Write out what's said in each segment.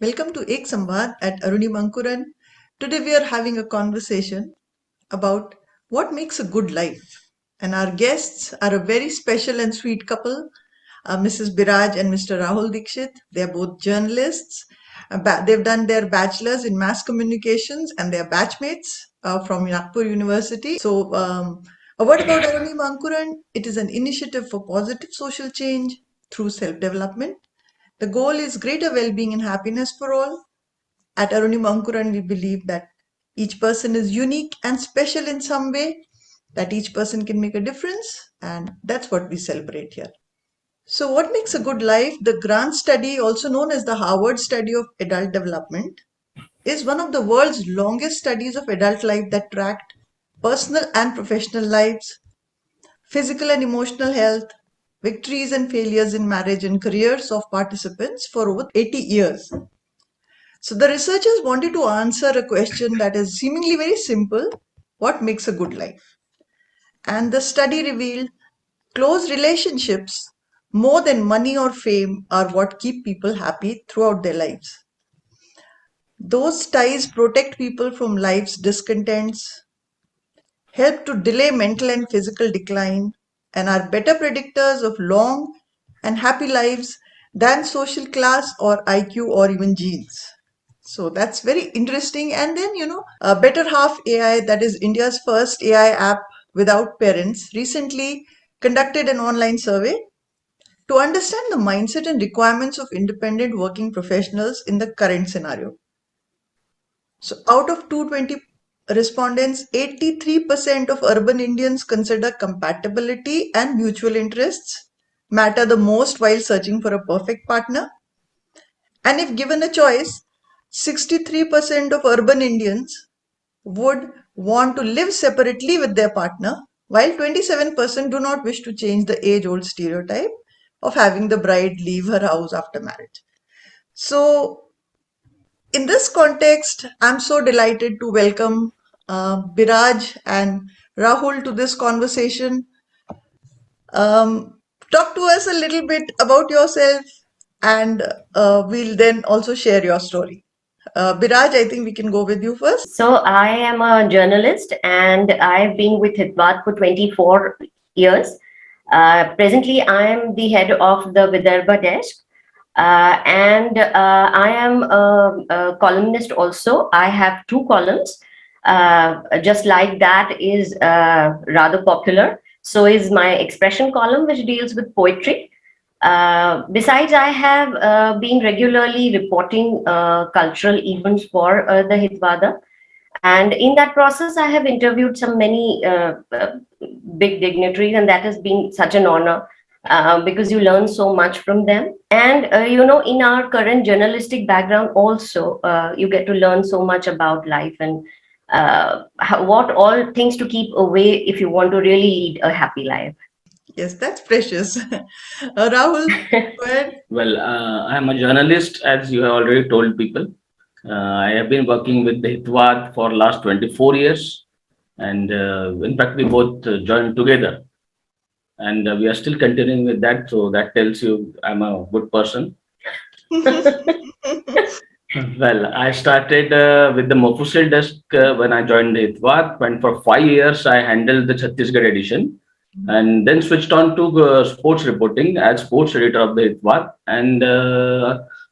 Welcome to Ek Samvaad at Arunima Ankuran. Today we are having a conversation about what makes a good life. And our guests are a very special and sweet couple, Mrs.Biraj and Mr. Rahul Dixit. They are both journalists. They've done their bachelor's in mass communications and they are batchmates from Nagpur University. A word about Arunima Ankuran. It is an initiative for positive social change through self-development. The goal is greater well-being and happiness for all. At Arunima Ankuran, we believe that each person is unique and special in some way, that each person can make a difference, and that's what we celebrate here. So, what makes a good life? The Grant Study, also known as the Harvard Study of Adult Development, is one of the world's longest studies of adult life that tracked personal and professional lives, physical and emotional health, victories and failures in marriage and careers of participants for over 80 years. So the researchers wanted to answer a question that is seemingly very simple: what makes a good life? And the study revealed close relationships, more than money or fame, are what keep people happy throughout their lives. Those ties protect people from life's discontents, help to delay mental and physical decline, and are better predictors of long and happy lives than social class or IQ or even genes. So that's very interesting. And then, Better Half AI, that is India's first AI app without parents, recently conducted an online survey to understand the mindset and requirements of independent working professionals in the current scenario. So, out of 220 respondents, 83% of urban Indians consider compatibility and mutual interests matter the most while searching for a perfect partner. And if given a choice, 63% of urban Indians would want to live separately with their partner, while 27% do not wish to change the age old stereotype of having the bride leave her house after marriage. So, in this context, I'm so delighted to welcome Biraj and Rahul to this conversation. Talk to us a little bit about yourself, and we'll then also share your story. Biraj, I think we can go with you first. So I am a journalist and I've been with Hitvat for 24 years. Presently, I am the head of the Vidarbha desk. And I am a columnist also. I have two columns. Just like that is rather popular. So is my expression column, which deals with poetry. Besides, I have been regularly reporting cultural events for the Hitvada. And in that process, I have interviewed some many big dignitaries, and that has been such an honor because you learn so much from them. And, in our current journalistic background, also, you get to learn so much about life and what all things to keep away if you want to really lead a happy life. Yes, that's precious. Rahul, go ahead. Well, I am a journalist, as you have already told people. I have been working with the Hitwad for last 24 years, and in fact, we both joined together, and we are still continuing with that. So that tells you I'm a good person. Well, I started with the Mofussil desk when I joined the Hitwad, and for 5 years I handled the Chhattisgarh edition, and then switched on to sports reporting as sports editor of the Hitwad, and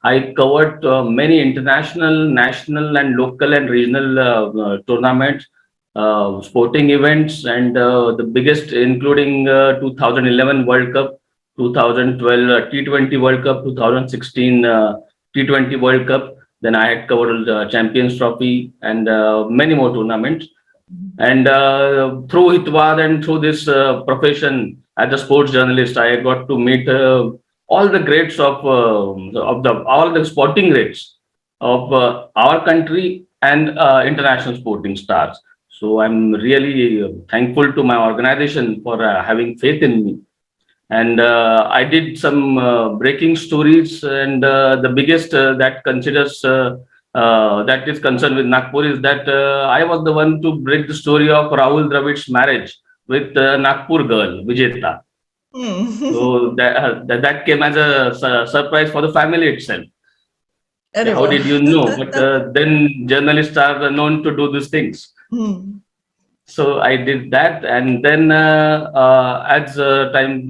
I covered many international, national, and local and regional tournaments, sporting events, and the biggest, including 2011 World Cup, 2012 T20 World Cup, 2016 T20 World Cup. Then I had covered the Champions Trophy and many more tournaments. And through Hitwad and through this profession as a sports journalist, I got to meet all the greats of the all the sporting greats of our country and international sporting stars. So I'm really thankful to my organization for having faith in me. And I did some breaking stories, and the biggest that is concerned with Nagpur is that I was the one to break the story of Rahul Dravid's marriage with Nagpur girl Vijeta. Hmm. So that came as a surprise for the family itself. Arre how wow. did you know? But then journalists are known to do these things. Hmm. So I did that, and then as time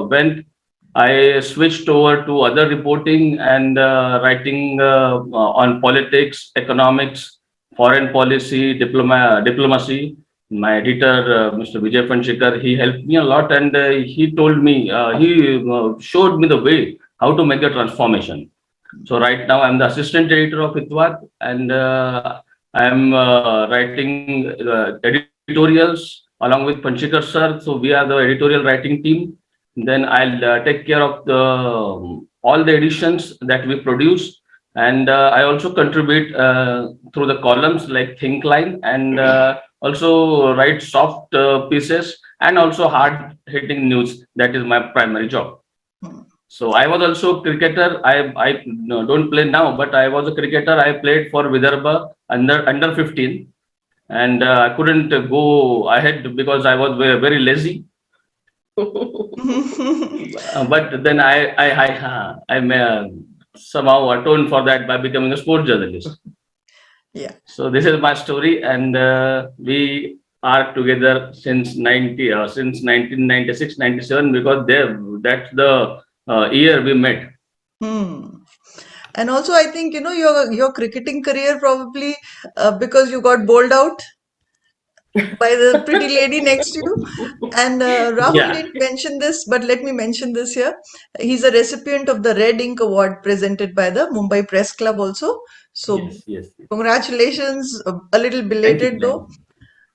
went, I switched over to other reporting and writing on politics, economics, foreign policy, diplomacy. My editor, Mr. Vijay Fanshikar, he helped me a lot, and he told me, he showed me the way how to make a transformation. So right now I'm the assistant editor of Hitvat, and I'm writing editorials along with Panchikar sir. So we are the editorial writing team. Then I'll take care of the all the editions that we produce, and I also contribute through the columns like Think Line, and also write soft pieces and also hard hitting news. That is my primary job. Hmm. So I was also a cricketer. I no, don't play now, but I was a cricketer. I played for Vidarbha under 15, and I couldn't go ahead because I was very lazy. But then I may, somehow atoned for that by becoming a sports journalist. Yeah. So this is my story, and we are together since 1996, 97, because that's the year we met. Hmm. And also, I think your cricketing career probably because you got bowled out by the pretty lady next to you. And Rahul Yeah. didn't mention this, but let me mention this here. He's a recipient of the Red Ink Award presented by the Mumbai Press Club also. So, Yes, yes, yes. congratulations, a little Thank you. belated Thank though.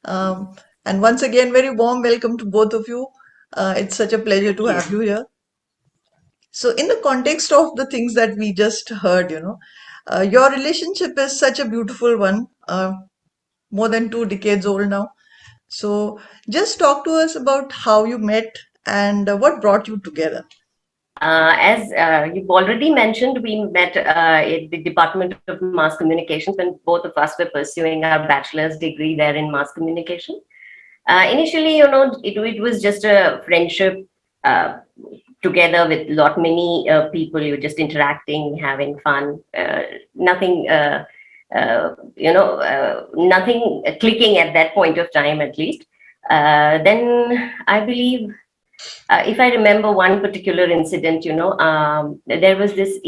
you. And once again, very warm welcome to both of you. It's such a pleasure to Thank have you. you here. So, in the context of the things that we just heard, your relationship is such a beautiful one, more than 2 decades old now. So, just talk to us about how you met and what brought you together. As you've already mentioned, we met at the Department of Mass Communications when both of us were pursuing our bachelor's degree there in mass communication. Initially, it was just a friendship together with many people. You're just interacting, having fun. Nothing, nothing clicking at that point of time, at least. Then I believe if I remember one particular incident, there was this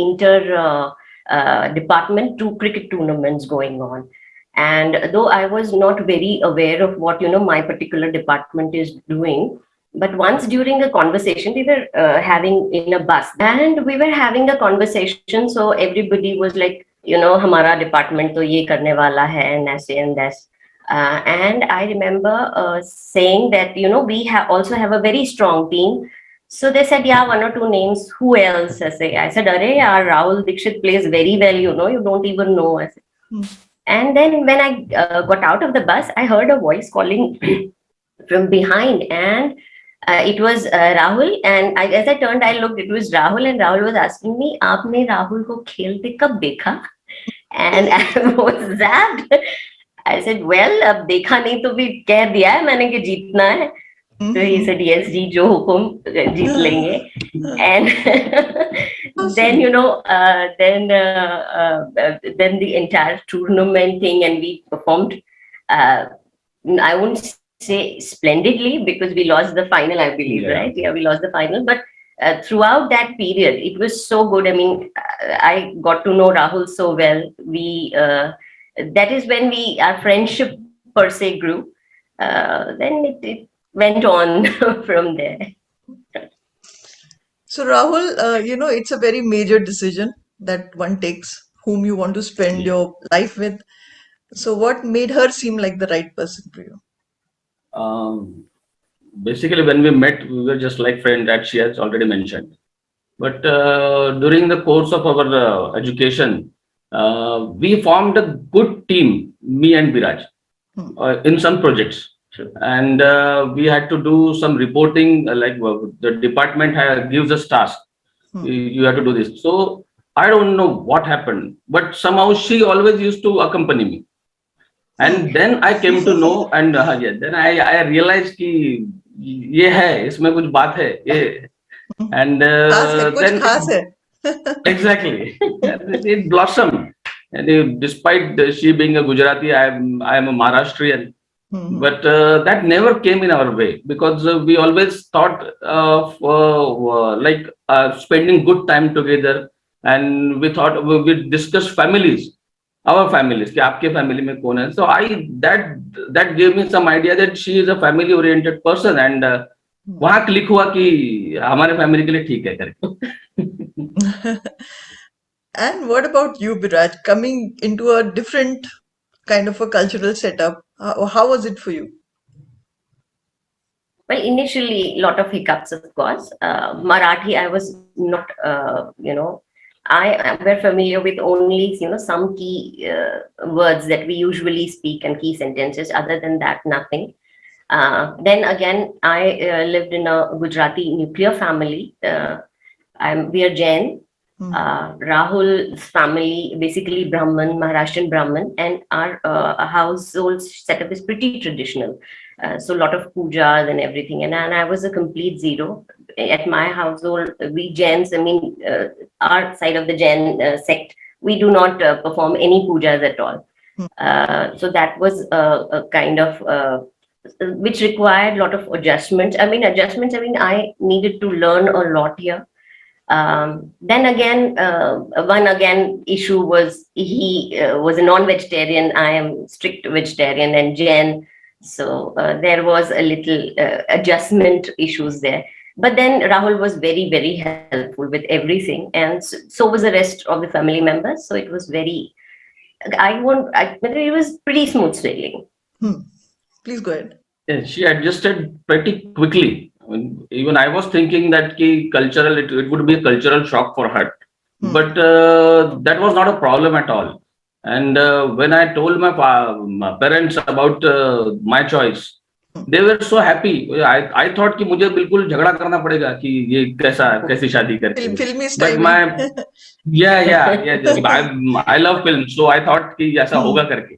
department two cricket tournaments going on. And though I was not very aware of what, my particular department is doing, but once during a conversation, we were having in a bus and we were having a conversation. So everybody was like, Hamara department to ye karne wala hai and aise and this. And I remember saying that, also have a very strong team. So they said, yeah, one or two names. Who else? I said, Arey, yaar, Rahul Dixit plays very well, you don't even know. I said. Hmm. And then when I got out of the bus, I heard a voice calling from behind. And it was Rahul. And as I turned, I looked, it was Rahul. And Rahul was asking me, Aapne Rahul ko khelte kab dekha? And I was that. I said, well, अब देखा नहीं तो भी कह दिया है मैंने कि जीतना है. So he said, yes, जी जो हुकुम जीत लेंगे. And then then the entire tournament thing, and we performed. I wouldn't say splendidly because we lost the final, I believe, Yeah. right? Yeah, we lost the final, but throughout that period, it was so good. I mean, I got to know Rahul so well. That is when our friendship per se grew. Then it went on from there. So, Rahul, it's a very major decision that one takes whom you want to spend Yeah. your life with. So, what made her seem like the right person for you? Um, Basically, when we met, we were just like friends, that she has already mentioned. But during the course of our education, we formed a good team, me and Biraj, Hmm. in some projects. And we had to do some reporting, the department gives us tasks. Hmm. You have to do this. So I don't know what happened, but somehow she always used to accompany me. And then I came to know, and yeah, then I realized कि ये है, इसमें कुछ बात है, ये. And खास है, कुछ then खास है. Exactly. It blossomed. And despite she being a Gujarati, I am a Maharashtrian. Mhm. But that never came in our way because we always thought of like spending good time together, and we thought we discuss families, our families. कि आपके family में कौन है? So that gave me some idea that she is a family oriented person, and वहाँ click हुआ कि हमारे family के लिए ठीक है करके. And what about you, Biraj? Coming into a different kind of a cultural setup, how was it for you? Well, initially, a lot of hiccups, of course. Marathi, I was not, we're familiar with only, some key words that we usually speak and key sentences. Other than that, nothing. Then again, I lived in a Gujarati nuclear family. We are Jain. Rahul's family, basically Brahman, Maharashtrian Brahman, and our household setup is pretty traditional. So a lot of pujas and everything. And I was a complete zero. At my household, we Jains, our side of the Jain sect, we do not perform any pujas at all. So that was a kind of which required a lot of adjustments. I needed to learn a lot here. Then again, one again issue was he was a non-vegetarian. I am strict vegetarian and Jain, so there was a little adjustment issues there. But then Rahul was very, very helpful with everything, and so was the rest of the family members. So it was very, but it was pretty smooth sailing. Please go ahead. Yeah, she adjusted pretty quickly. I mean, even I was thinking that it would be a cultural shock for her, but that was not a problem at all. And when I told my parents about my choice, they were so happy. I thought कि मुझे बिल्कुल झगड़ा करना पड़ेगा कि ये कैसी शादी करके. Filmy But styling. yeah. I love films, so I thought कि ऐसा होगा करके.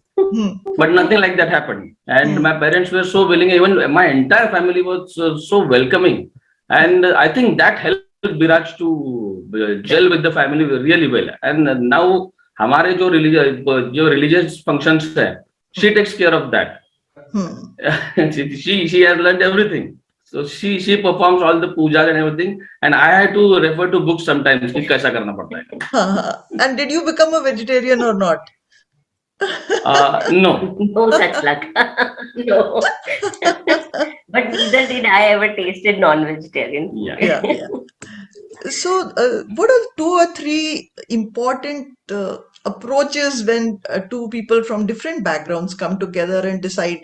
But nothing like that happened. And my parents were so willing. Even my entire family was so welcoming. And I think that helped Biraj to gel with the family really well. And now, हमारे जो religious functions है, she takes care of that. she has learned everything. So she performs all the pujas and everything. And I had to refer to books sometimes कि कैसा करना पड़ता है. And did you become a vegetarian or not? No. No such luck. No. But neither did I ever tasted non-vegetarian. Yeah. So, what are 2 or 3 important approaches when two people from different backgrounds come together and decide,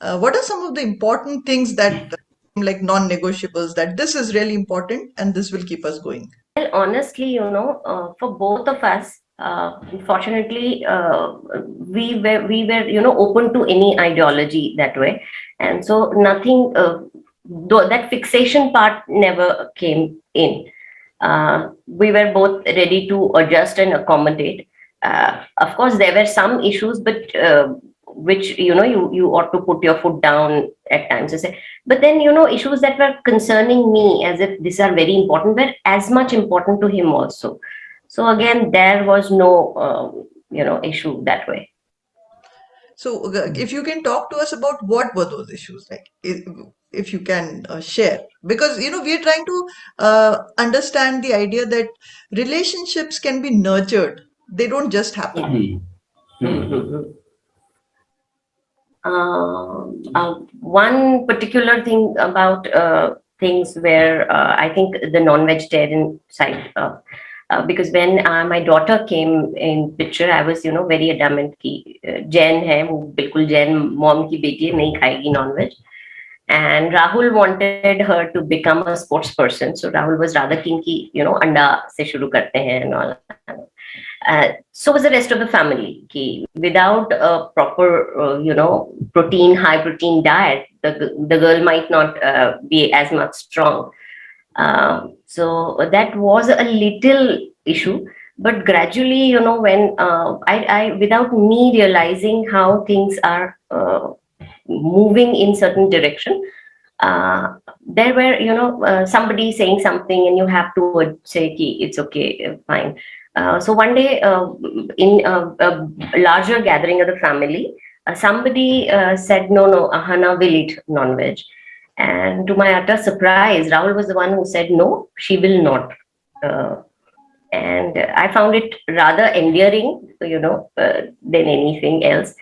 what are some of the important things that, like non-negotiables, that this is really important and this will keep us going? Well, honestly, for both of us, fortunately, we were, open to any ideology that way, and so nothing. Though that fixation part never came in. We were both ready to adjust and accommodate. Of course, there were some issues, but which you ought to put your foot down at times and say. But then issues that were concerning me, as if these are very important, were as much important to him also. So again, there was no issue that way. So, if you can talk to us about what were those issues, like if you can share, because we are trying to understand the idea that relationships can be nurtured; they don't just happen. One particular thing about things where I think the non-vegetarian side, because when my daughter came in picture, I was very adamant कि Jain है, वो बिल्कुल Jain mom की बेटी है, नहीं खाएगी non-veg. And Rahul wanted her to become a sports person, so Rahul was rather keen कि अंडा से शुरू करते हैं and all. So was the rest of the family. Without a proper, high protein diet, the girl might not be as much strong. So that was a little issue. But gradually, when I without me realizing how things are moving in certain direction, there were, somebody saying something and you have to say, "Ki, it's okay, fine." So one day, in a larger gathering of the family, somebody said, "No, no, Ahana will eat non-veg." And to my utter surprise, Rahul was the one who said, "No, she will not." Uh, and I found it rather endearing, than anything else.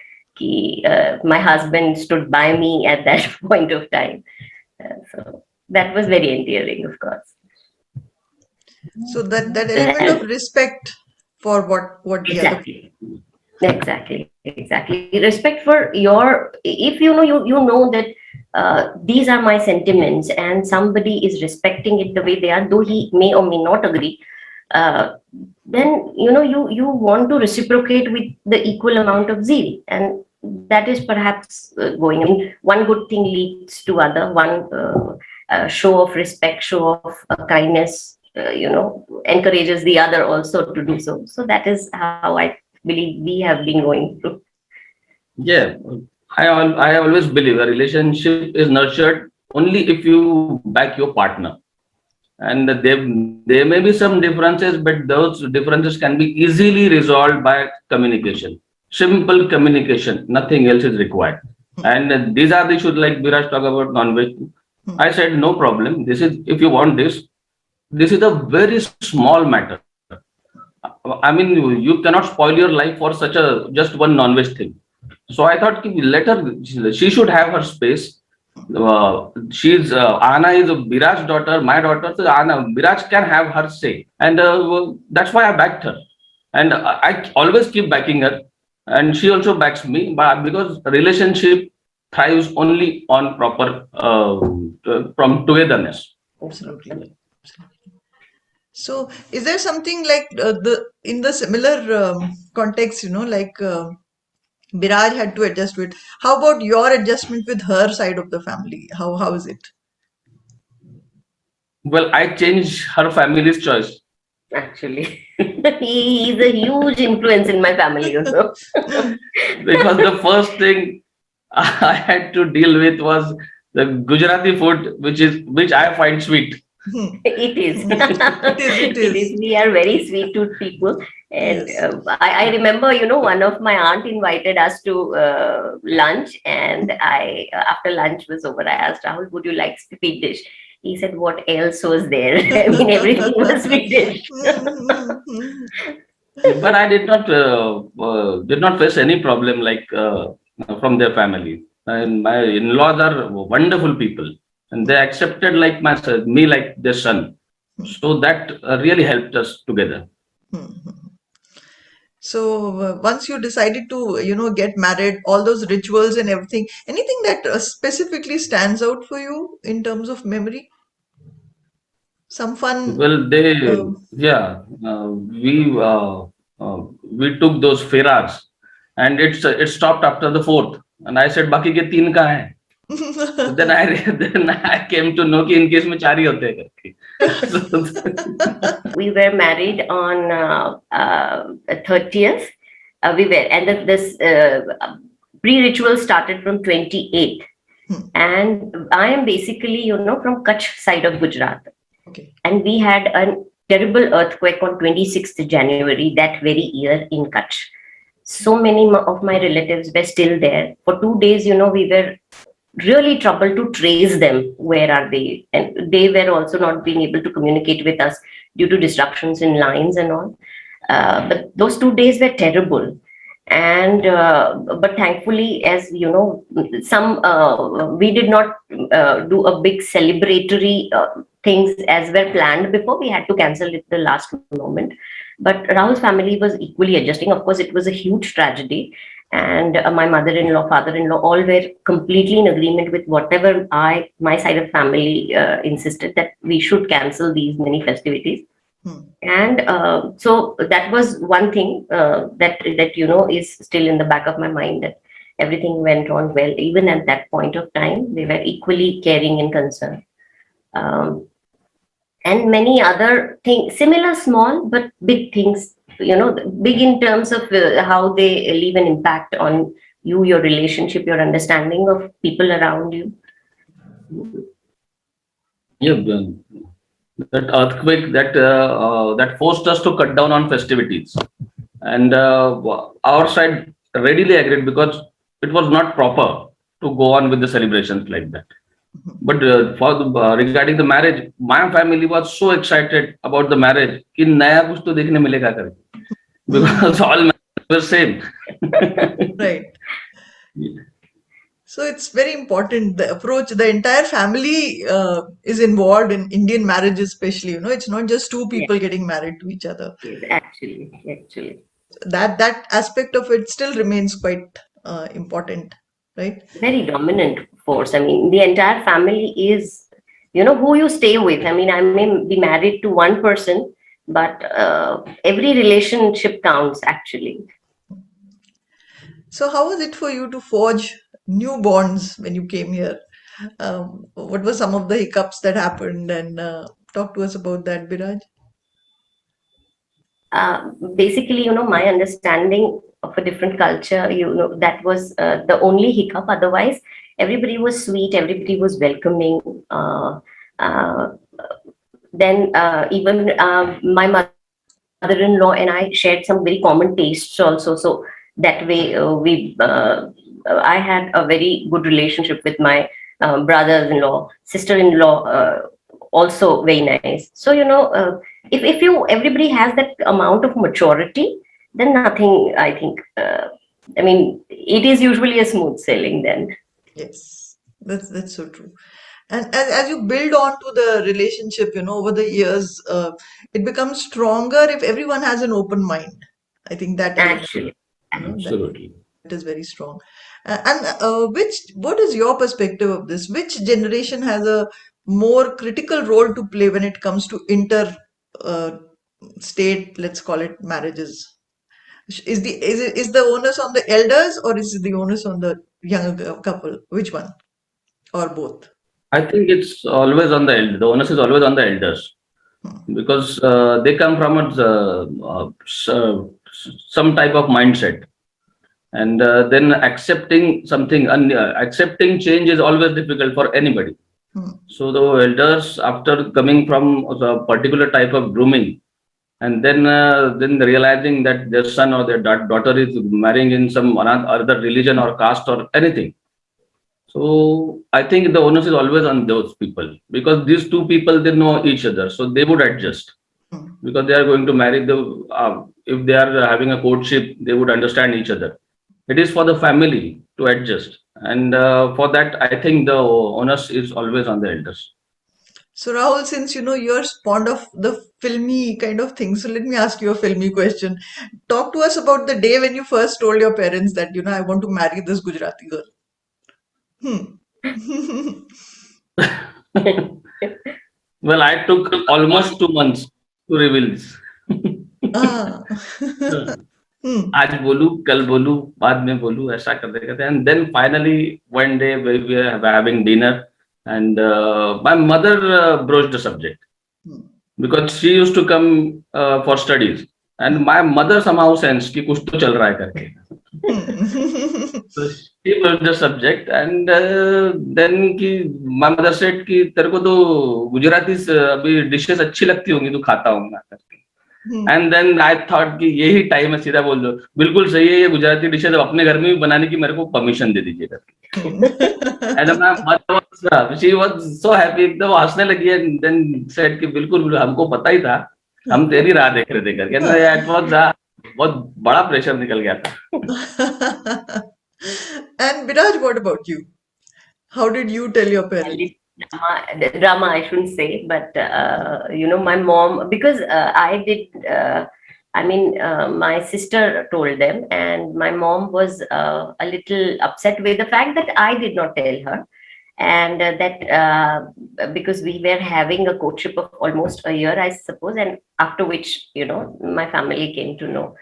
My husband stood by me at that point of time. So that was very endearing, of course. So that element of respect for what the other. Exactly. Exactly. Respect for your, if you know that these are my sentiments and somebody is respecting it the way they are, though he may or may not agree, uh, then you want to reciprocate with the equal amount of zeal, and that is perhaps going. I mean, one good thing leads to other. One show of respect, show of kindness, encourages the other also to do so. So that is how I believe we have been going through. Yeah, I always believe a relationship is nurtured only if you back your partner. And there may be some differences, but those differences can be easily resolved by communication. Simple communication, nothing else is required. And these are the issues like Biraj talk about non-veg. I said no problem. This is if you want this. This is a very small matter. I mean, you cannot spoil your life for such a just one non-veg thing. So I thought, let her. She should have her space. She's Anna is Biraj's daughter, my daughter. So Anna Biraj can have her say, and that's why I backed her. And I always keep backing her, and she also backs me. But because relationship thrives only on proper from togetherness. Absolutely. So, is there something like the in the similar context, like Biraj had to adjust with? How about your adjustment with her side of the family? How is it? Well, I changed her family's choice Actually, he's a huge influence in my family. because the first thing I had to deal with was the Gujarati food, which I find sweet. It is. It is. It It is. is. We are very sweet tooth people. And Yes. I remember, one of my aunt invited us to lunch. And after lunch was over, I asked Rahul, would you like sweet dish? He said, what else was there? I mean, everything was sweet dish. But I did not face any problem like from their family. And my in-laws are wonderful people, and they accepted like me like their son. So that really helped us together. So once you decided to, get married, all those rituals and everything, anything that specifically stands out for you in terms of memory? Some fun. Well, they Um, yeah, we took those ferrars, and it stopped after the fourth. And I said, "Baki ke teen kahan hai?" So then I then I came to know कि in case में चार ही होते हैं करके. We were married on 30th. And this pre-ritual started from 28th. And I am basically, from Kutch side of Gujarat. okay. And we had a terrible earthquake on 26th January that very year in Kutch. So many of my relatives were still there. For 2 days, we were really troubled to trace them. Where are they? And they were also not being able to communicate with us due to disruptions in lines and all. But those 2 days were terrible. And but thankfully, as you know, we did not do a big celebratory things as were planned before. We had to cancel it the last moment. But Rahul's family was equally adjusting. Of course, it was a huge tragedy, and my mother-in-law, father-in-law, all were completely in agreement with whatever my side of family insisted, that we should cancel these many festivities. And so that was one thing that is still in the back of my mind, that everything went on well. Even at that point of time, they were equally caring and concerned. Um, and many other things, similar small but big things, big in terms of how they leave an impact on you, your relationship, your understanding of people around you. Yeah, that earthquake that forced us to cut down on festivities, and our side readily agreed because it was not proper to go on with the celebrations like that. But regarding the marriage, my family was so excited about the marriage कि नया कुछ तो देखने मिलेगा करके because all marriages were same. Right. So it's very important, the approach. The entire family is involved in Indian marriage, especially. It's not just two Yes, people getting married to each other. yes, actually, That aspect of it still remains quite important, right? very dominant force. I mean, the entire family is, who you stay with. I mean, I may be married to one person, but every relationship counts actually. So how was it for you to forge new bonds when you came here? What were some of the hiccups that happened? And talk to us about that, Biraj. Basically, my understanding of a different culture, that was the only hiccup. Otherwise, everybody was sweet, everybody was welcoming. Uh, then even my mother-in-law and I shared some very common tastes also. So that way, I had a very good relationship with my brothers-in-law, sister-in-law. Also very nice. So if you everybody has that amount of maturity, then nothing. I think. I mean, it is usually a smooth sailing then. Yes, that's so true. And as you build on to the relationship, over the years, it becomes stronger if everyone has an open mind. I think that helps, Actually, that Absolutely. is very strong. And what is your perspective of this? Which generation has a more critical role to play when it comes to uh, state, let's call it, marriages? Is the onus on the elders, or is the onus on the younger couple? Which one, or both? I think it's always on the elder. The onus is always on the elders Hmm. because they come from some type of mindset, and then accepting change is always difficult for anybody. Hmm. So the elders, after coming from a particular type of grooming, and then realizing that their son or their daughter is marrying in some other religion or caste or anything. So I think the onus is always on those people because these two people they know each other, so they would adjust Hmm. because they are going to marry. If they are having a courtship, they would understand each other. It is for the family to adjust, and for that, I think the onus is always on the elders. So Rahul, since you're fond of the filmy kind of thing, so let me ask you a filmy question. Talk to us about the day when you first told your parents that I want to marry this Gujarati girl. Hmm. Well, I took almost 2 months to reveal this. Ah. Hmm. आज बोलूं कल बोलूं बाद में बोलूं ऐसा करते करते and then finally one day we were having dinner and my mother broached the subject Hmm. because she used to come for studies and my mother somehow sensed कि कुछ तो चल रहा है करके. Hmm. So she broached the subject and then कि my mother said कि तेरे को तो गुजराती अभी डिशेस अच्छी लगती होंगी तू खाता होगा करके. Hmm. And then I thought कि यही टाइम है सीधा बोल दो बिल्कुल सही है ये गुजराती डिशेज अपने घर में भी बनाने की मेरे को परमिशन दे दीजिए करके. एंड मैं शी वाज सो हैप्पी एकदम हंसने लगी एंड देन सेड कि बिल्कुल बिल्कुल हमको पता ही था हम तेरी राह देख रहे थे करके. इट वाज बहुत बड़ा प्रेशर निकल गया था. And Biraj, what about you? How did you tell your I parents? did drama, I shouldn't say, but my mom, because I did. I mean, my sister told them, and my mom was a little upset with the fact that I did not tell her, and because we were having a courtship of almost a year, I suppose, and after which, my family came to know.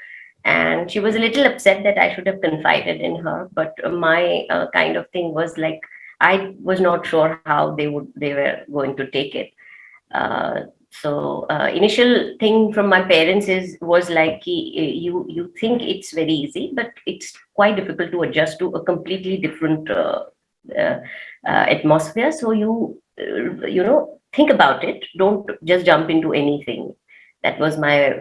And she was a little upset that I should have confided in her, but my kind of thing was like I was not sure how they were going to take it. Initial thing from my parents was like you think it's very easy, but it's quite difficult to adjust to a completely different uh, atmosphere. So you think about it. Don't just jump into anything. That was my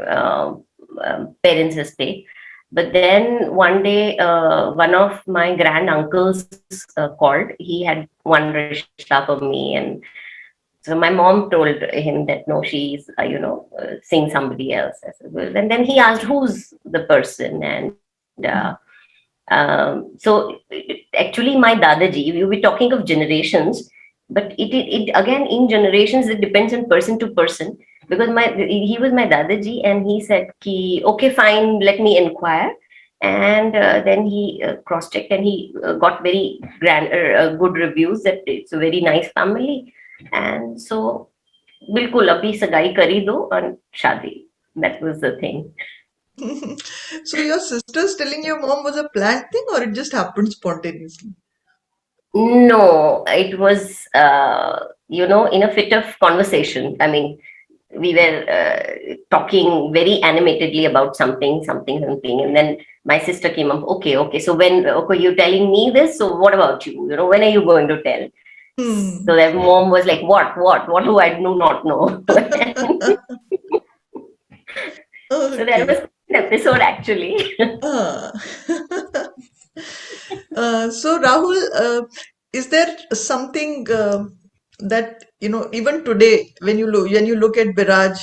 parents' estate. But then one day, one of my grand uncles called. He had one rishta for me, and so my mom told him that no, she's seeing somebody else. I said, well, and then he asked who's the person, and so actually my dadaji. We were talking of generations, but it again in generations it depends on person to person, because he was my dadaji, and he said ki, okay, fine, let me inquire. And then he cross-checked, and he got very good reviews that it's a very nice family. And so बिल्कुल अभी सगाई करी दो और शादी. That was the thing. So your sister's telling your mom was a planned thing, or it just happened spontaneously? No, it was in a fit of conversation. I mean, we were talking very animatedly about something, and then my sister came up. Okay. So okay, you're telling me this. So what about you? When are you going to tell? So that mom was like, what do I do not know? So that was an episode actually. So Rahul, is there something that even today when you look at Biraj,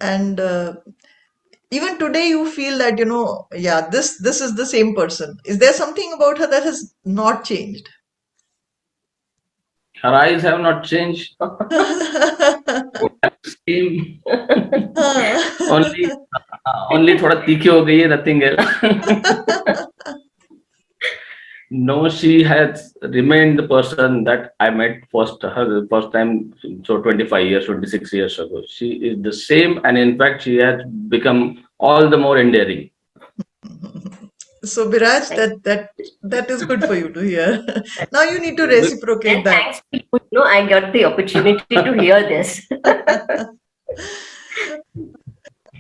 and even today you feel that yeah, this is the same person? Is there something about her that has not changed? Her eyes have not changed. Same. only only थोड़ा तीखी हो गई है, nothing else. No, she has remained the person that I met her first time, so 25 years, 26 years ago. She is the same, and in fact, she has become all the more endearing. So Biraj, that is good for you to hear. Now you need to reciprocate And that. thanks to I got the opportunity to hear this.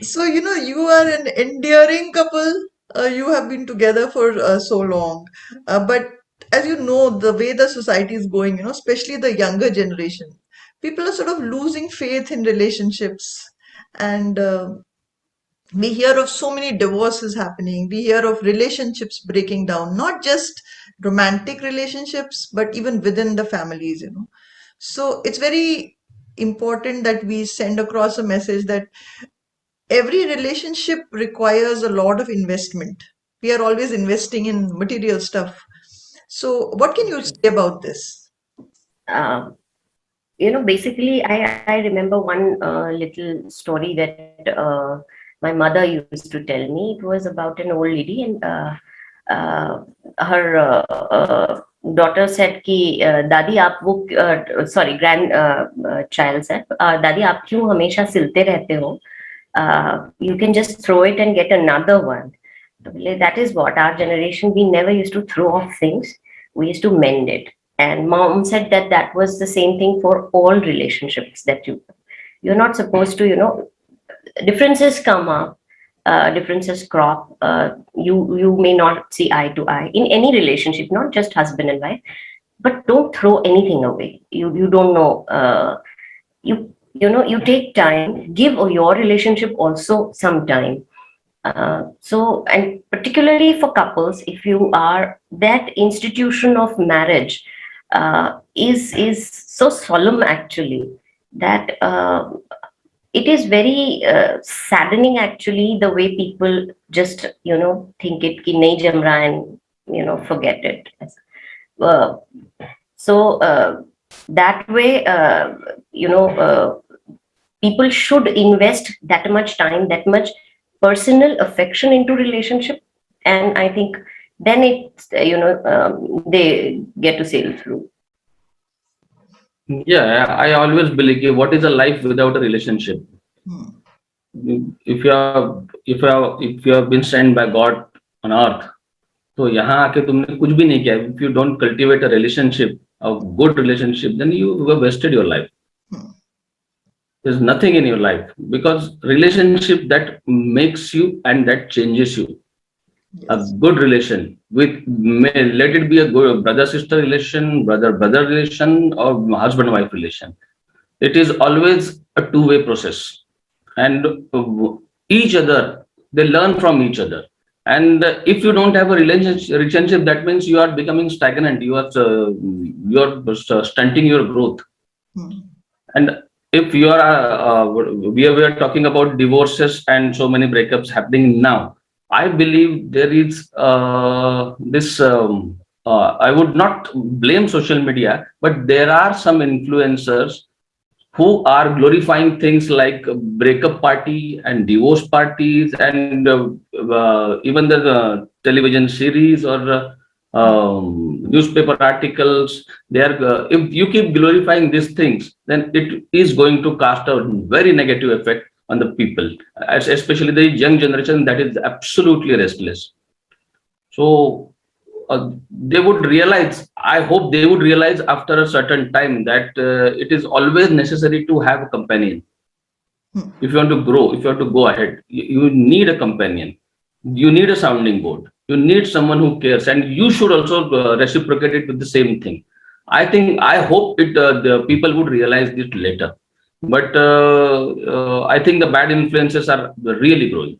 So you are an endearing couple. You have been together for so long, but as you know, the way the society is going, especially the younger generation, people are sort of losing faith in relationships, and we hear of so many divorces happening. We hear of relationships breaking down, not just romantic relationships, but even within the families. So it's very important that we send across a message that every relationship requires a lot of investment. We are always investing in material stuff. So, what can you say about this? Uh, basically, I remember one little story that my mother used to tell me. It was about an old lady, and her daughter said कि दादी आप वो sorry grand child said दादी आप क्यों हमेशा सिलते रहते हो? You can just throw it and get another one. That is what our generation, we never used to throw off things. We used to mend it. And mom said that was the same thing for all relationships, that you're not supposed to, differences come up, differences crop. You may not see eye to eye in any relationship, not just husband and wife, but don't throw anything away. You don't know. You take time, give your relationship also some time. So, and particularly for couples, if you are, that institution of marriage is so solemn actually, that it is very saddening actually, the way people just think it ki nahi jam raha, and forget it. Uh, so that way, people should invest that much time, that much personal affection into relationship, and I think then it's they get to sail through. Yeah, I always believe what is a life without a relationship? If you have been sent by God on earth, तो यहाँ आके तुमने कुछ भी नहीं किया. If you don't cultivate a relationship, a good relationship, then you have wasted your life. There's nothing in your life, because relationship that makes you and that changes you. A good relation let it be a good brother sister relation, brother relation, or husband wife relation. it is always a two-way process, and each other, they learn from each other. And if you don't have a relationship, that means you are becoming stagnant. You are stunting your growth. Hmm. And if you are, we are talking about divorces and so many breakups happening now. I believe there is this. I would not blame social media, but there are some influencers who are glorifying things like breakup party and divorce parties, and even the television series or newspaper articles. They are, if you keep glorifying these things, then it is going to cast a very negative effect on the people, especially the young generation that is absolutely restless. So they would realize, I hope they would realize after a certain time, that it is always necessary to have a companion. Hmm. If you want to grow, if you want to go ahead, you need a companion. You need a sounding board. You need someone who cares, and you should also reciprocate it with the same thing. I hope the people would realize this later. But I think the bad influences are really growing.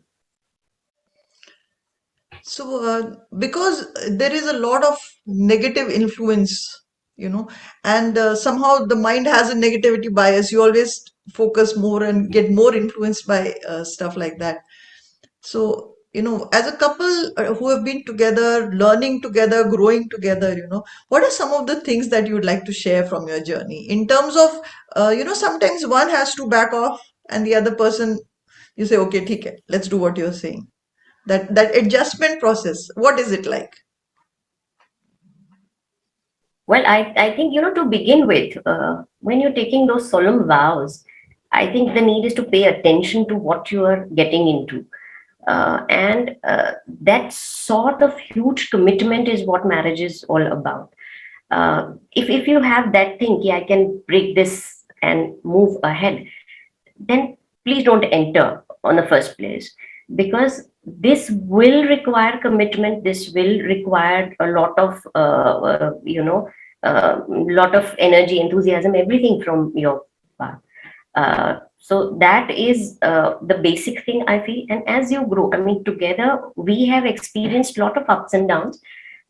So, because there is a lot of negative influence, and somehow the mind has a negativity bias, you always focus more and get more influenced by stuff like that. So, as a couple who have been together, learning together, growing together, what are some of the things that you would like to share from your journey in terms of, sometimes one has to back off and the other person, you say, okay, ठीक है, let's do what you're saying. That adjustment process, what is it like? Well, I think, to begin with, when you're taking those solemn vows, I think the need is to pay attention to what you are getting into. And that sort of huge commitment is what marriage is all about. If you have that thing, yeah, I can break this and move ahead, then please don't enter on the first place, because this will require commitment. This will require a lot of lot of energy, enthusiasm, everything from your part. So that is the basic thing, I feel. And as you grow, I mean, together we have experienced a lot of ups and downs,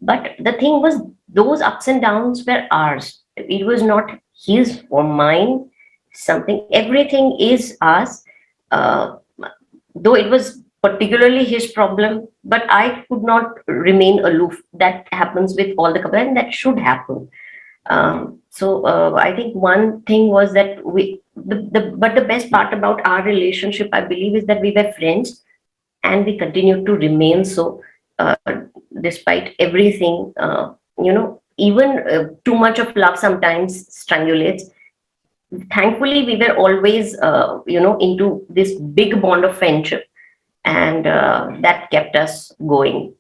but the thing was, those ups and downs were ours. It was not his or mine. Something, everything is ours. uh, though it was particularly his problem, but I could not remain aloof. That happens with all the couples, and that should happen. So I think one thing was that but the best part about our relationship, I believe, is that we were friends, and we continued to remain so, uh, despite everything. Even too much of love sometimes strangulates. Thankfully, we were always, into this big bond of friendship, and that kept us going.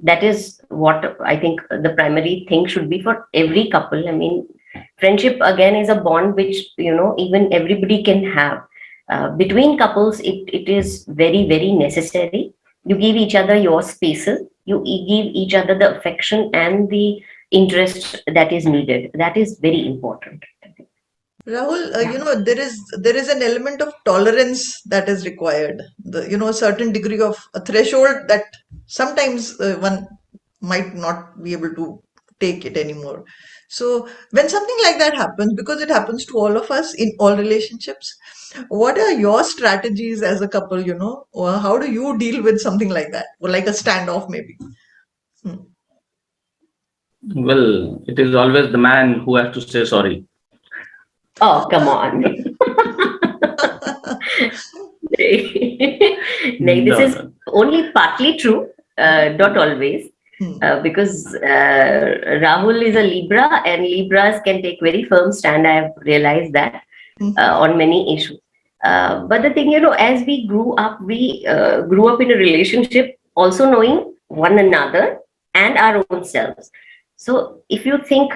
That is what I think the primary thing should be for every couple. I mean, friendship again is a bond which, even everybody can have. Between couples, it is very, very necessary. You give each other your spaces. You give each other the affection and the interest that is needed. That is very important. Rahul, Yeah. there is an element of tolerance that is required. A certain degree of a threshold that sometimes one might not be able to take it anymore. So when something like that happens, because it happens to all of us in all relationships, what are your strategies as a couple? Or how do you deal with something like that, or like a standoff maybe? Hmm. Well, it is always the man who has to say sorry. Oh, come on. No, this No, is no. only partly true, not always, Hmm. because Rahul is a Libra, and Libras can take very firm stand. I have realized that Hmm. on many issues. But the thing, as we grew up in a relationship, also knowing one another and our own selves. So if you think,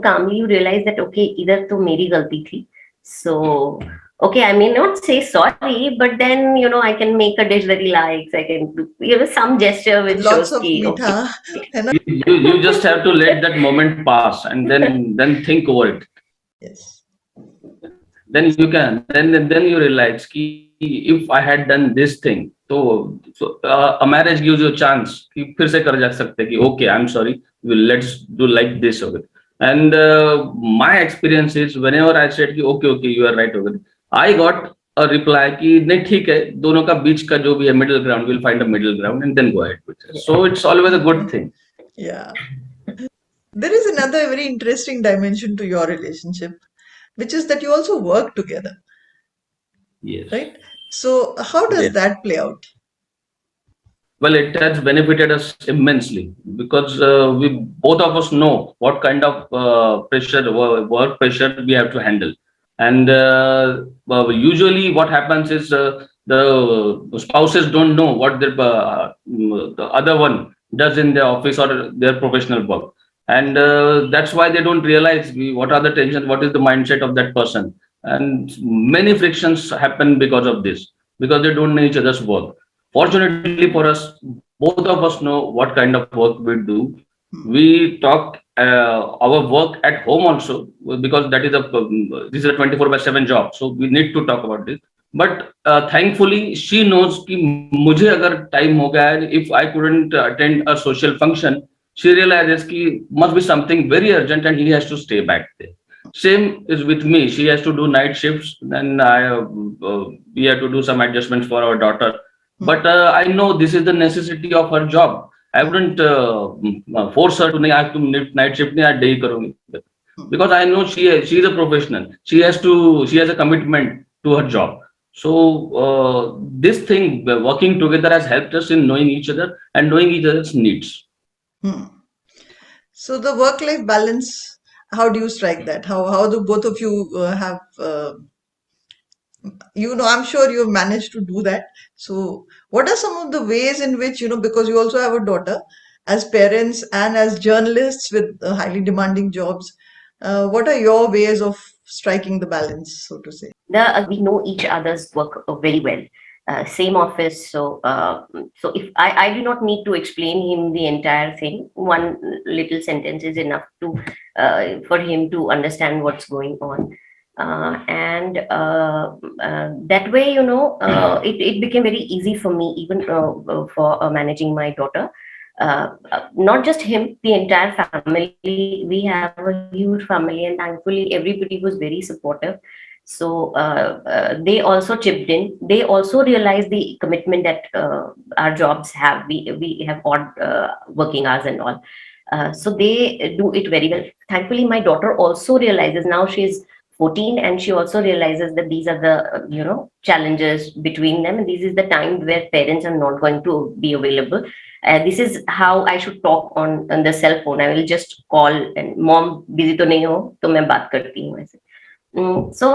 calmly, you realize that, okay, either to meri galti thi. So, okay, I may not say sorry, but then, I can make a dish that he likes. I can do, some gesture which Lots shows of ki, okay. meetha. है ना? You just have to let that moment pass, and then think over it. Yes. then you can then you realize ki if I had done this thing, so a marriage gives you a chance कि फिर से कर जा सकते कि okay, I'm sorry, let's do like this. Okay. And my experience is whenever I said कि okay, okay, you are right, okay, I got a reply कि नहीं ठीक है, दोनों का बीच का जो भी है middle ground, we'll find a middle ground and then go ahead with it. So it's always a good thing. Yeah. There is another very interesting dimension to your relationship, which is that you also work together, Yes. right? So, how does Yes. that play out? Well, it has benefited us immensely because we both of us know what kind of work pressure we have to handle, and usually what happens is the spouses don't know what the other one does in their office or their professional work, and that's why they don't realize what are the tension, what is the mindset of that person, and many frictions happen because of this because they don't know each other's work. Fortunately for us, both of us know what kind of work we do. Hmm. We talk our work at home also because that is this is a 24/7 job, so we need to talk about this. But thankfully, she knows कि मुझे अगर time हो गया है, if I couldn't attend a social function, she realizes कि must be something very urgent and he has to stay back there. Same is with me. She has to do night shifts, then we have to do some adjustments for our daughter. Hmm. But I know this is the necessity of her job. I wouldn't force her to नहीं आज तुम night shift नहीं आज day करोगी Hmm. because I know she is a professional. She has a commitment to her job. So this thing working together has helped us in knowing each other and knowing each other's needs. Hmm. So, the work-life balance, how do you strike that? How do both of you have I'm sure you've managed to do that. So, what are some of the ways in which, because you also have a daughter, as parents and as journalists with highly demanding jobs, what are your ways of striking the balance, so to say? We know each other's work very well. Same office, so if I do not need to explain him the entire thing. One little sentence is enough to for him to understand what's going on. And that way, it became very easy for me, even for managing my daughter. Not just him, the entire family. We have a huge family, and thankfully, everybody was very supportive. So they also chipped in. They also realized the commitment that our jobs have. We have odd working hours and all. So they do it very well. Thankfully, my daughter also realizes now she's 14, and she also realizes that these are the challenges between them, and this is the time where parents are not going to be available. This is how I should talk on the cell phone. I will just call and mom busy to nahi ho, to main baat karti hu aise. So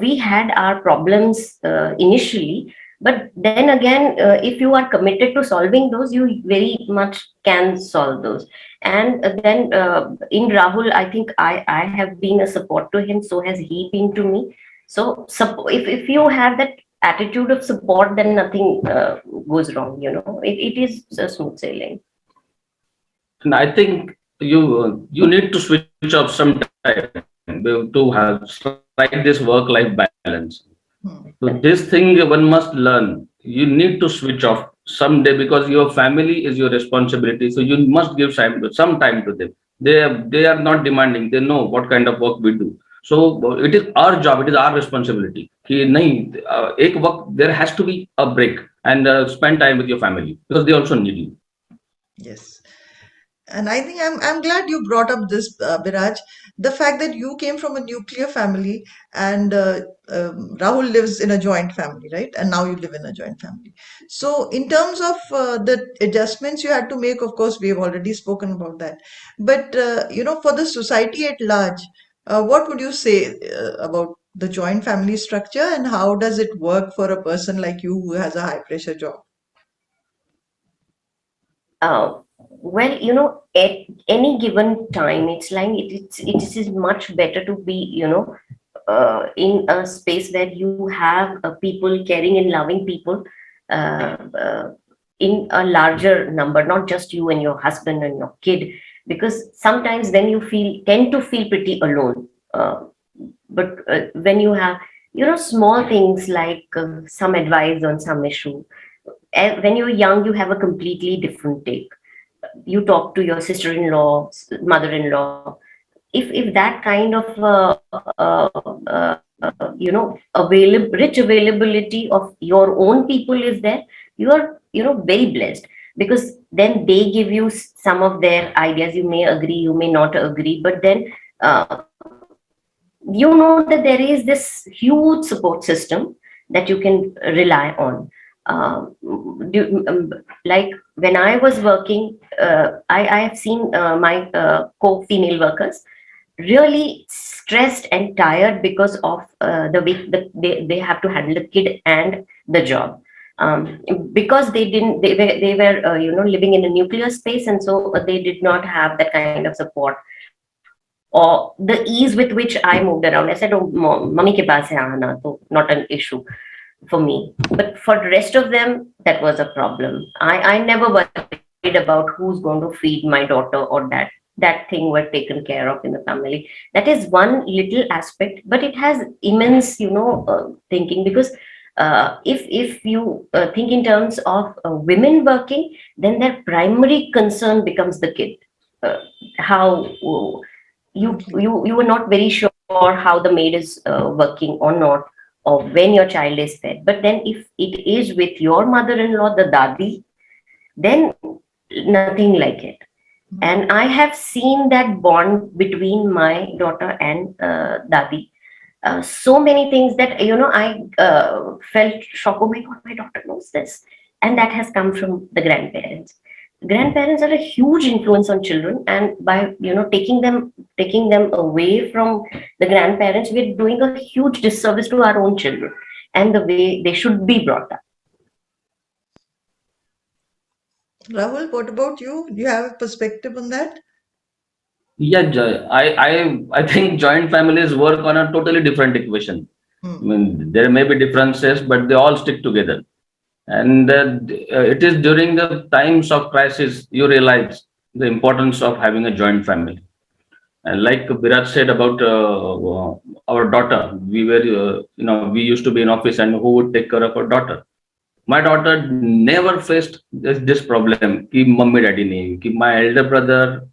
we had our problems initially, but then again, if you are committed to solving those, you very much can solve those. And then in Rahul, I think I have been a support to him, so has he been to me. So if you have that attitude of support, then nothing goes wrong. It is a smooth sailing. And I think you need to switch off sometime to have strike this work-life balance. So Hmm. this thing one must learn. You need to switch off someday because your family is your responsibility. So you must give some time to them. They are not demanding. They know what kind of work we do. So it is our job. It is our responsibility. कि नहीं एक वक्त there has to be a break and spend time with your family because they also need you. Yes. And I think I'm glad you brought up this, Biraj. The fact that you came from a nuclear family and Rahul lives in a joint family, right? And now you live in a joint family. So, in terms of the adjustments you had to make, of course, we have already spoken about that. But for the society at large, what would you say about the joint family structure and how does it work for a person like you who has a high pressure job? Well, at any given time, it's like it is much better to be, in a space where you have people, caring and loving people, uh, uh, in a larger number, not just you and your husband and your kid, because sometimes then you tend to feel pretty alone. But when you have, small things like some advice on some issue, when you're young, you have a completely different take. You talk to your sister-in-law, mother-in-law. If that kind of rich availability of your own people is there, you are very blessed, because then they give you some of their ideas. You may agree, you may not agree, but then you know that there is this huge support system that you can rely on. Like when I was working, I have seen my co-female workers really stressed and tired because of the way that they have to handle the kid and the job. Because they were living in a nuclear space, and so they did not have that kind of support, or the ease with which I moved around. I said, oh, mummy ke paas hai aana, so not an issue for me. But for the rest of them, that was a problem. I never worried about who's going to feed my daughter, or that thing were taken care of in the family. That is one little aspect, but it has immense, thinking, because if you think in terms of women working, then their primary concern becomes the kid. How you were not very sure how the maid is working or not, or when your child is fed. But then if it is with your mother-in-law, the dadi, then nothing like it. And I have seen that bond between my daughter and dadi. So many things that I felt shocked. Oh my god, my daughter knows this. And that has come from the grandparents. Grandparents are a huge influence on children, and by taking them away from the grandparents, we're doing a huge disservice to our own children and the way they should be brought up. Rahul, what about you? Do you have a perspective on that? Yeah, I think joint families work on a totally different equation. I Hmm. mean, there may be differences, but they all stick together. And it is during the times of crisis you realize the importance of having a joint family. And like Biraj said about our daughter, we used to be in office, and who would take care of our daughter? My daughter never faced this problem. Ki mummy daddy nahi. Ki my elder brother,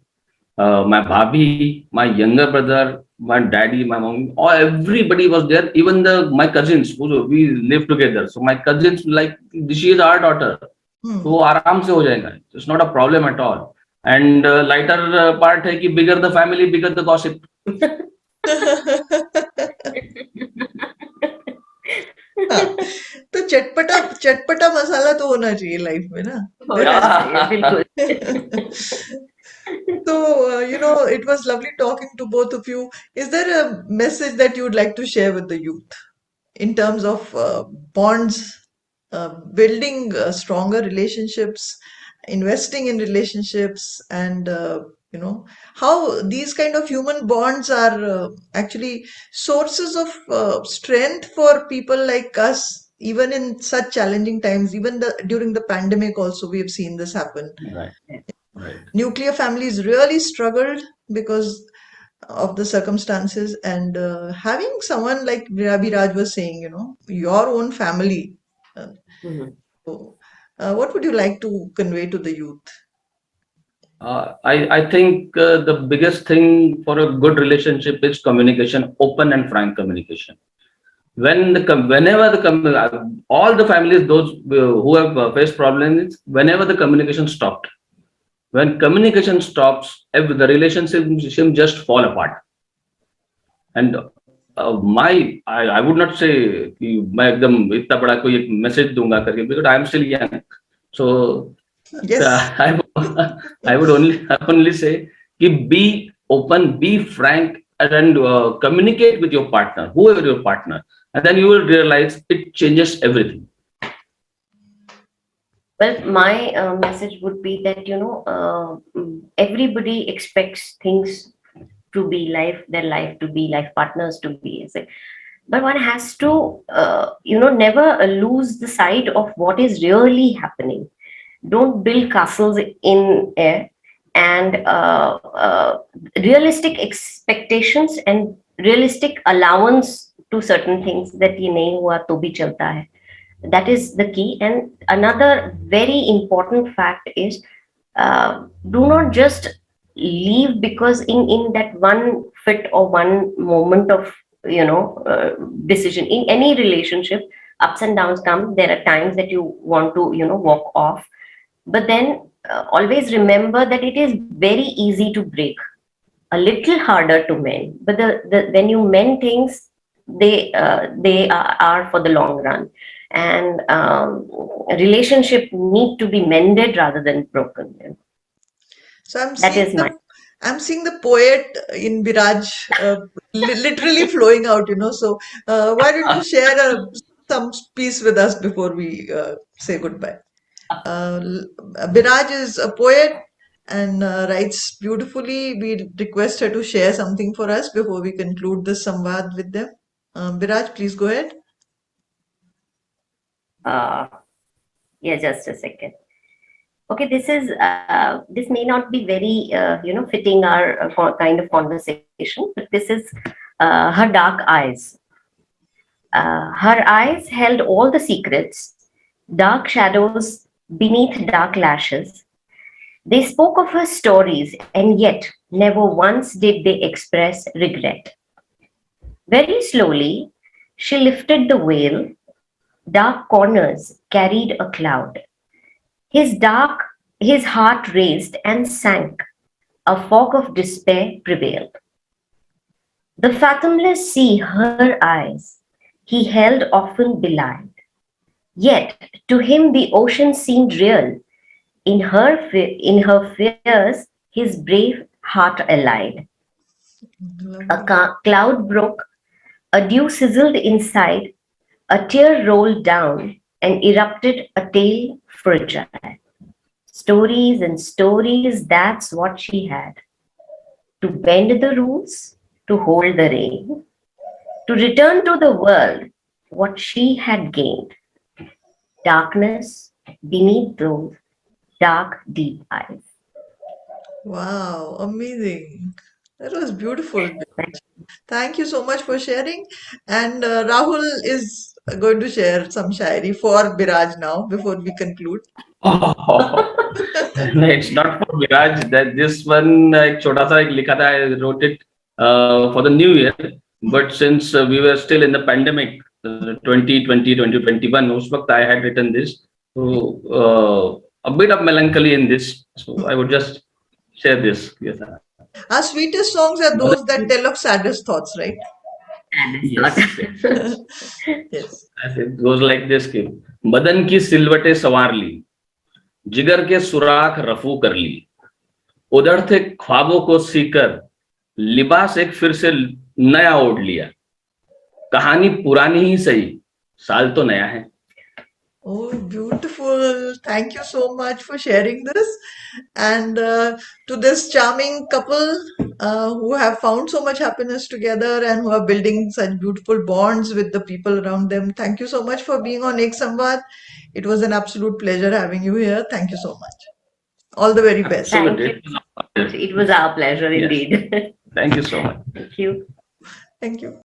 my bhabhi, my younger brother, my daddy, my mom, all everybody was there. Even my cousins, we live together. So my cousins, like, she is our daughter. Hmm. So आराम से हो जाएगा. It's not a problem at all. And lighter part है कि bigger the family, bigger the gossip. हाँ, तो चटपटा चटपटा मसाला तो होना चाहिए लाइफ में ना. होना चाहिए, बिल्कुल. So, it was lovely talking to both of you. Is there a message that you would like to share with the youth in terms of bonds, building stronger relationships, investing in relationships, and how these kind of human bonds are actually sources of strength for people like us, even in such challenging times. Even during the pandemic, also we have seen this happen. Right, right. Nuclear families really struggled because of the circumstances, and having someone like Raj was saying, your own family. Uh, Mhm. so, what would you like to convey to the youth? I think the biggest thing for a good relationship is communication, open and frank communication. Whenever all the families, those who have faced problems, whenever the communication stopped, when communication stops, the relationship just fall apart. And I would not say कि मैं एकदम इतना बड़ा कोई एक message दूंगा करके, because I am still young. So Yes. I would only say कि be open, be frank, and communicate with your partner, whoever your partner, and then you will realize it changes everything. Well, my message would be that everybody expects things to be their life to be life partners to be. But one has to, never lose the sight of what is really happening. Don't build castles in air, and realistic expectations and realistic allowance to certain things that ये नहीं हुआ तो भी चलता है. That is the key. And another very important fact is, do not just leave because in that one fit or one moment of decision. In any relationship, ups and downs come. There are times that you want to walk off, but then always remember that it is very easy to break, a little harder to mend, but when you mend things, they are for the long run. And relationship need to be mended rather than broken. So That is my. I'm seeing the poet in Biraj literally flowing out, So why don't you share some piece with us before we say goodbye? Biraj is a poet and writes beautifully. We request her to share something for us before we conclude this samvad with them. Biraj, please go ahead. Yeah, just a second. Okay, this may not be very fitting our kind of conversation, but this is her dark eyes. Her eyes held all the secrets, dark shadows beneath dark lashes. They spoke of her stories, and yet never once did they express regret. Very slowly, she lifted the veil. Dark corners carried a cloud. His heart raised and sank. A fog of despair prevailed. The fathomless sea her eyes. He held often belied. Yet to him the ocean seemed real. In her fears, his brave heart allied. A cloud broke, a dew sizzled inside, a tear rolled down and erupted a tale fragile. Stories and stories, that's what she had. To bend the rules, to hold the rein, to return to the world what she had gained. Darkness beneath those dark, deep eyes. Wow, amazing. That was beautiful. Thank you so much for sharing. And Rahul is going to share some shairi for Biraj now before we conclude. No, it's not for Viraj. That this one एक छोटा सा एक लिखा था. I wrote it for the new year. But since we were still in the pandemic, 2020, 2021, उस वक्त I had written this. So a bit of melancholy in this. So I would just share this. Yes. Our sweetest songs are those that tell of saddest thoughts, right? Yes. Yes. It goes like this कि बदन की सिलवटें संवार ली, जिगर के सुराख रफू कर ली, उधड़ते ख्वाबों को सीकर लिबास एक फिर से नया ओढ़ लिया, कहानी पुरानी ही सही, साल तो नया है. Oh, beautiful. Thank you so much for sharing this. And to this charming couple who have found so much happiness together and who are building such beautiful bonds with the people around them, thank you so much for being on Ek Samvaad. It was an absolute pleasure having you here. Thank you so much. All the very best. Thank you. It was our pleasure indeed. Thank you so much. Thank you. Thank you.